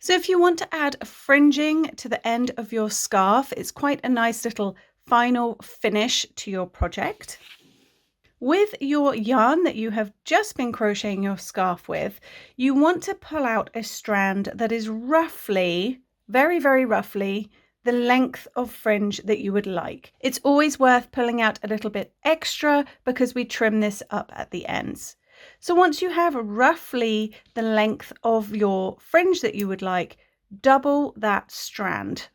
So if you want to add fringing to the end of your scarf, it's quite a nice little final finish to your project. With your yarn that you have just been crocheting your scarf with, you want to pull out a strand that is roughly, very, very roughly, the length of fringe that you would like. It's always worth pulling out a little bit extra because we trim this up at the ends. So once you have roughly the length of your fringe that you would like, double that strand.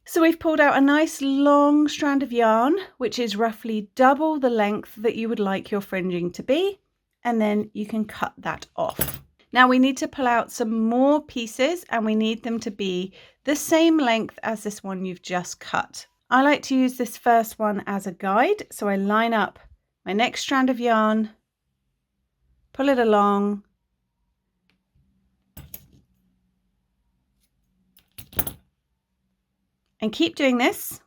So we've pulled out a nice long strand of yarn, which is roughly double the length that you would like your fringing to be, and then you can cut that off. Now we need to pull out some more pieces, and we need them to be the same length as this one you've just cut. I like to use this first one as a guide, so I line up my next strand of yarn, pull it along, and keep doing this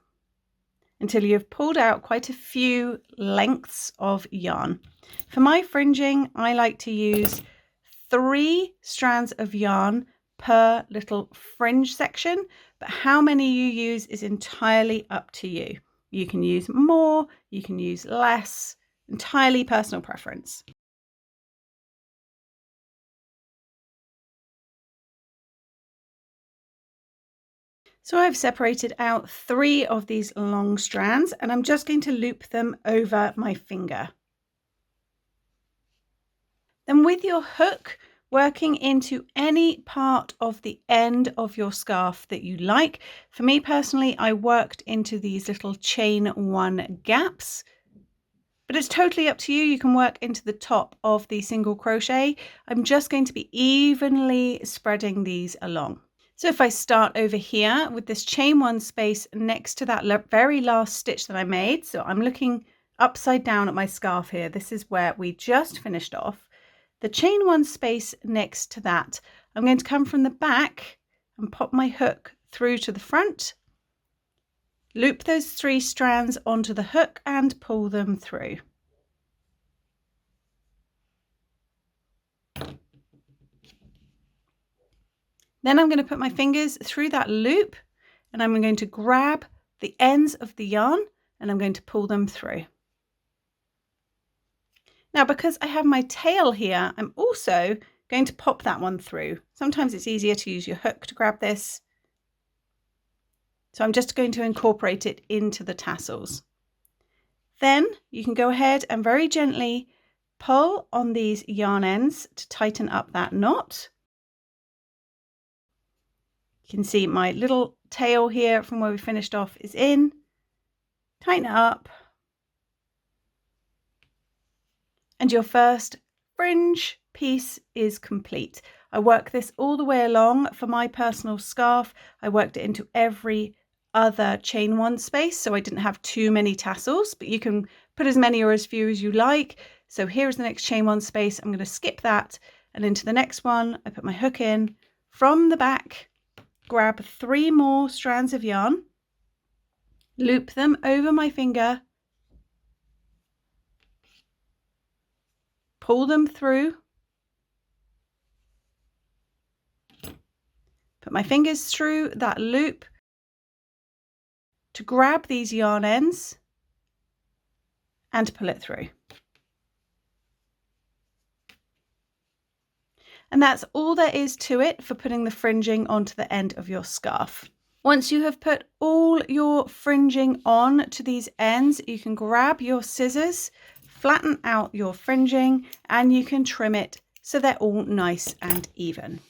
until you've pulled out quite a few lengths of yarn. For my fringing, I like to use 3 strands of yarn per little fringe section, but how many you use is entirely up to you. You can use more, you can use less, entirely personal preference. So I've separated out 3 of these long strands, and I'm just going to loop them over my finger. Then with your hook, working into any part of the end of your scarf that you like. For me personally, I worked into these little chain 1 gaps, but it's totally up to you. You can work into the top of the single crochet. I'm just going to be evenly spreading these along. So if I start over here with this chain 1 space next to that very last stitch that I made, so I'm looking upside down at my scarf here. This is where we just finished off. The chain 1 space next to that, I'm going to come from the back and pop my hook through to the front, loop those 3 strands onto the hook and pull them through. Then I'm going to put my fingers through that loop, and I'm going to grab the ends of the yarn and I'm going to pull them through. Now, because I have my tail here, I'm also going to pop that one through. Sometimes it's easier to use your hook to grab this. So I'm just going to incorporate it into the tassels. Then you can go ahead and very gently pull on these yarn ends to tighten up that knot. You can see my little tail here from where we finished off is in. Tighten it up. And your first fringe piece is complete. I work this all the way along. For my personal scarf, I worked it into every other chain 1 space, so I didn't have too many tassels, but you can put as many or as few as you like. So here's the next chain 1 space. I'm going to skip that, and into the next one, I put my hook in from the back, grab 3 more strands of yarn, loop them over my finger, pull them through, put my fingers through that loop to grab these yarn ends and pull it through. And that's all there is to it for putting the fringing onto the end of your scarf. Once you have put all your fringing on to these ends, you can grab your scissors, flatten out your fringing, and you can trim it so they're all nice and even.